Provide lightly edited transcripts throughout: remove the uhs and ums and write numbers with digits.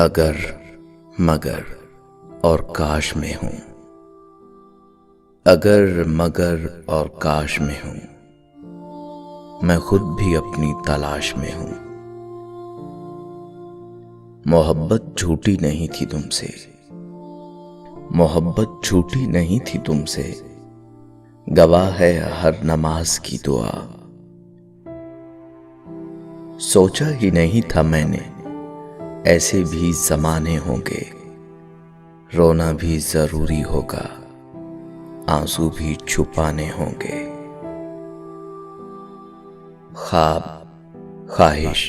अगर मगर और काश में हूं, अगर मगर और काश में हूं, मैं खुद भी अपनी तलाश में हूं। मोहब्बत झूठी नहीं थी तुमसे, मोहब्बत झूठी नहीं थी तुमसे, गवाह है हर नमाज की दुआ। सोचा ही नहीं था मैंने ऐसे भी ज़माने होंगे, रोना भी जरूरी होगा, आंसू भी छुपाने होंगे। ख्वाब, ख्वाहिश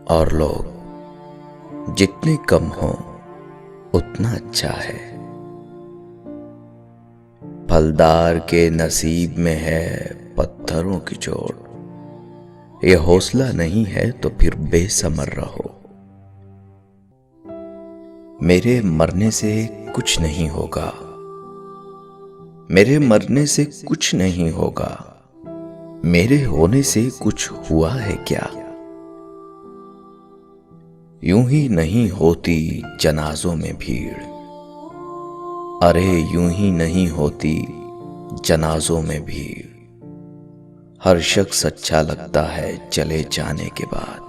और लोग जितने कम हों उतना अच्छा है। फलदार के नसीब में है पत्थरों की चोट, ये हौसला नहीं है तो फिर बेसमर रहो। मेरे मरने से कुछ नहीं होगा, मेरे मरने से कुछ नहीं होगा, मेरे होने से कुछ हुआ है क्या? यूं ही नहीं होती जनाजों में भीड़, अरे यूं ही नहीं होती जनाजों में भीड़। हर शख्स अच्छा लगता है चले जाने के बाद।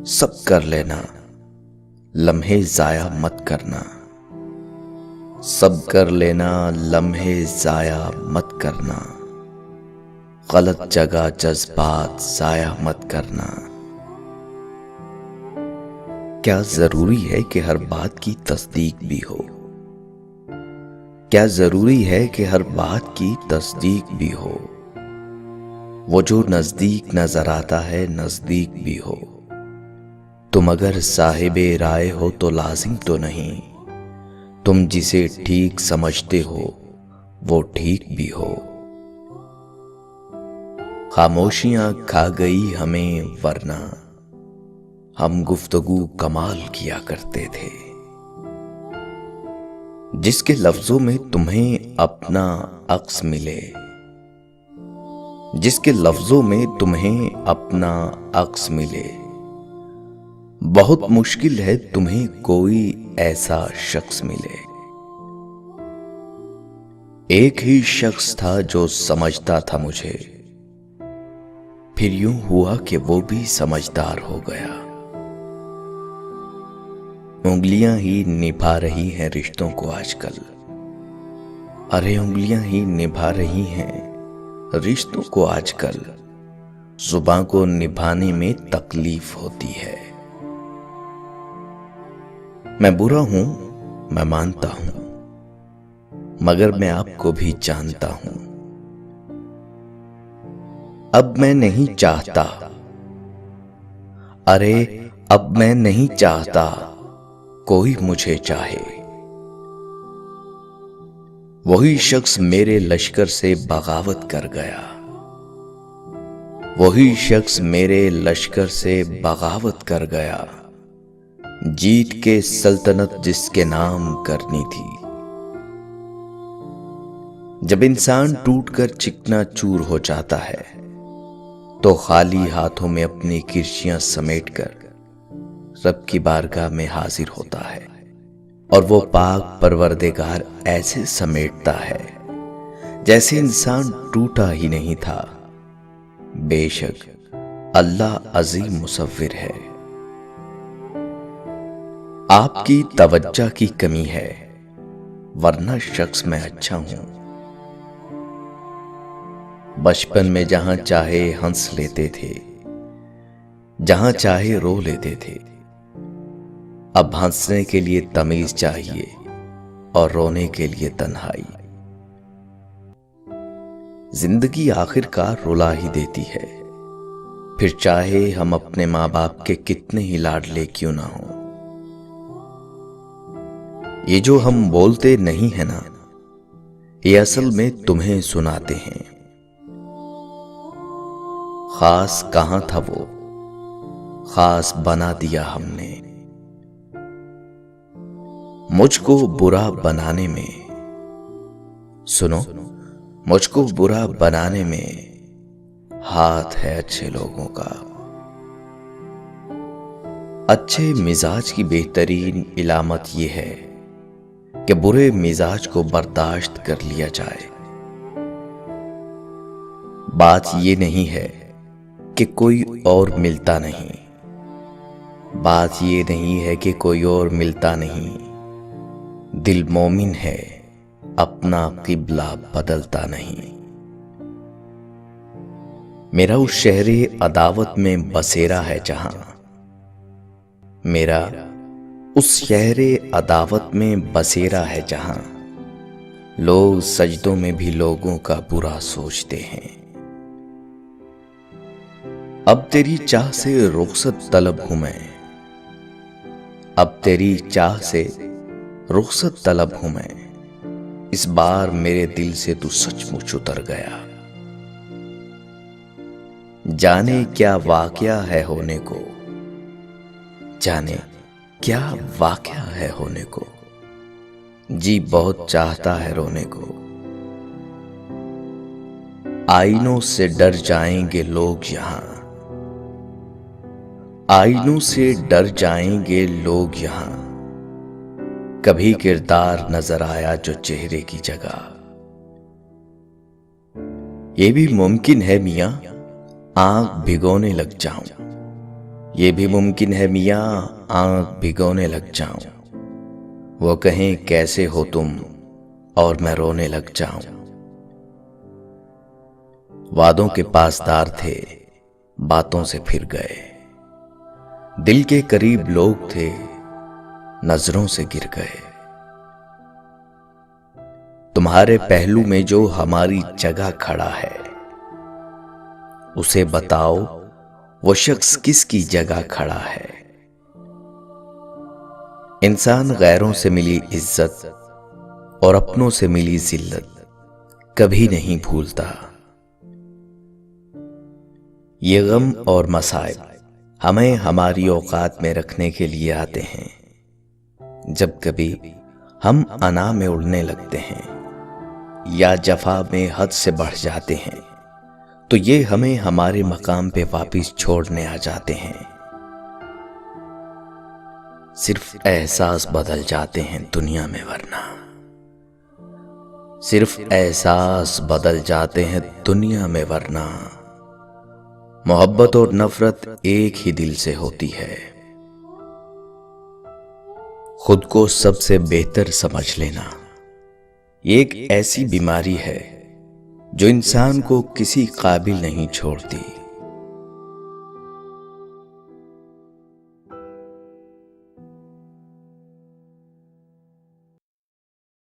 सब कर लेना, लम्हे जाया मत करना, सब कर लेना, लम्हे जाया मत करना, गलत जगह जज्बात जाया मत करना। क्या जरूरी है कि हर बात की तस्दीक भी हो? क्या जरूरी है कि हर बात की तस्दीक भी हो? वो जो नजदीक नजर आता है नजदीक भी हो। तुम अगर साहिबे राय हो तो लाजिम तो नहीं, तुम जिसे ठीक समझते हो वो ठीक भी हो। खामोशियां खा गई हमें वरना हम गुफ्तगू कमाल किया करते थे। जिसके लफ्जों में तुम्हें अपना अक्स मिले, जिसके लफ्जों में तुम्हें अपना अक्स मिले, बहुत मुश्किल है तुम्हें कोई ऐसा शख्स मिले। एक ही शख्स था जो समझता था मुझे, फिर यूं हुआ कि वो भी समझदार हो गया। उंगलियां ही निभा रही हैं रिश्तों को आजकल, अरे उंगलियां ही निभा रही हैं रिश्तों को आजकल। जुबान को निभाने में तकलीफ होती है। मैं बुरा हूं, मैं मानता हूं, मगर मैं आपको भी जानता हूं। अब मैं नहीं चाहता, अरे अब मैं नहीं चाहता कोई मुझे चाहे। वही शख्स मेरे लश्कर से बगावत कर गया, वही शख्स मेरे लश्कर से बगावत कर गया। जीत के सल्तनत जिसके नाम करनी थी। जब इंसान टूटकर चिकना चूर हो जाता है तो खाली हाथों में अपनी किर्चियां समेटकर रब की बारगाह में हाजिर होता है, और वो पाक परवरदिगार ऐसे समेटता है जैसे इंसान टूटा ही नहीं था। बेशक अल्लाह अजीम मुसव्विर है। आपकी तवज्जो की कमी है, वरना शख्स मैं अच्छा हूं। बचपन में जहां चाहे हंस लेते थे, जहां चाहे रो लेते थे। अब हंसने के लिए तमीज चाहिए और रोने के लिए तन्हाई। जिंदगी आखिरकार रुला ही देती है, फिर चाहे हम अपने माँ बाप के कितने ही लाडले क्यों ना हो। ये जो हम बोलते नहीं है ना, ये असल में तुम्हें सुनाते हैं। खास कहां था वो, खास बना दिया हमने। मुझको बुरा बनाने में, सुनो, मुझको बुरा बनाने में हाथ है अच्छे लोगों का। अच्छे मिजाज की बेहतरीन इलामत यह है कि बुरे मिजाज को बर्दाश्त कर लिया जाए। बात यह नहीं है कि कोई और मिलता नहीं, बात यह नहीं है कि कोई और मिलता नहीं। दिल मोमिन है, अपना किबला बदलता नहीं। मेरा उस शहरे अदावत में बसेरा है जहां, मेरा उस शहरे अदावत में बसेरा है जहां लोग सजदों में भी लोगों का बुरा सोचते हैं। अब तेरी चाह से रुखसत तलब हूं मैं, अब तेरी चाह से रुखसत तलब हूं मैं। इस बार मेरे दिल से तू सचमुच उतर गया। जाने क्या वाकया है होने को, जाने क्या वाकया है होने को। जी बहुत चाहता है रोने को। आईनों से डर जाएंगे लोग यहां, आईनों से डर जाएंगे लोग यहां। कभी किरदार नजर आया जो चेहरे की जगह। ये भी मुमकिन है मियां आंख भिगोने लग जाऊं, ये भी मुमकिन है मियां आंख भिगोने लग जाऊं। वो कहें कैसे हो तुम और मैं रोने लग जाऊं। वादों के पासदार थे, बातों से फिर गए। दिल के करीब लोग थे, नजरों से गिर गए। तुम्हारे पहलू में जो हमारी जगह खड़ा है, उसे बताओ वो शख्स किसकी जगह खड़ा है। इंसान गैरों से मिली इज्जत और अपनों से मिली जिल्लत कभी नहीं भूलता। ये गम और मसाइब हमें हमारी औकात में रखने के लिए आते हैं। जब कभी हम अना में उड़ने लगते हैं या जफा में हद से बढ़ जाते हैं, तो ये हमें हमारे मकाम पे वापस छोड़ने आ जाते हैं। सिर्फ एहसास बदल जाते हैं दुनिया में, वरना सिर्फ एहसास बदल जाते हैं दुनिया में, वरना मोहब्बत और नफरत एक ही दिल से होती है। खुद को सबसे बेहतर समझ लेना ये एक ऐसी बीमारी है जो इंसान को किसी काबिल नहीं छोड़ती।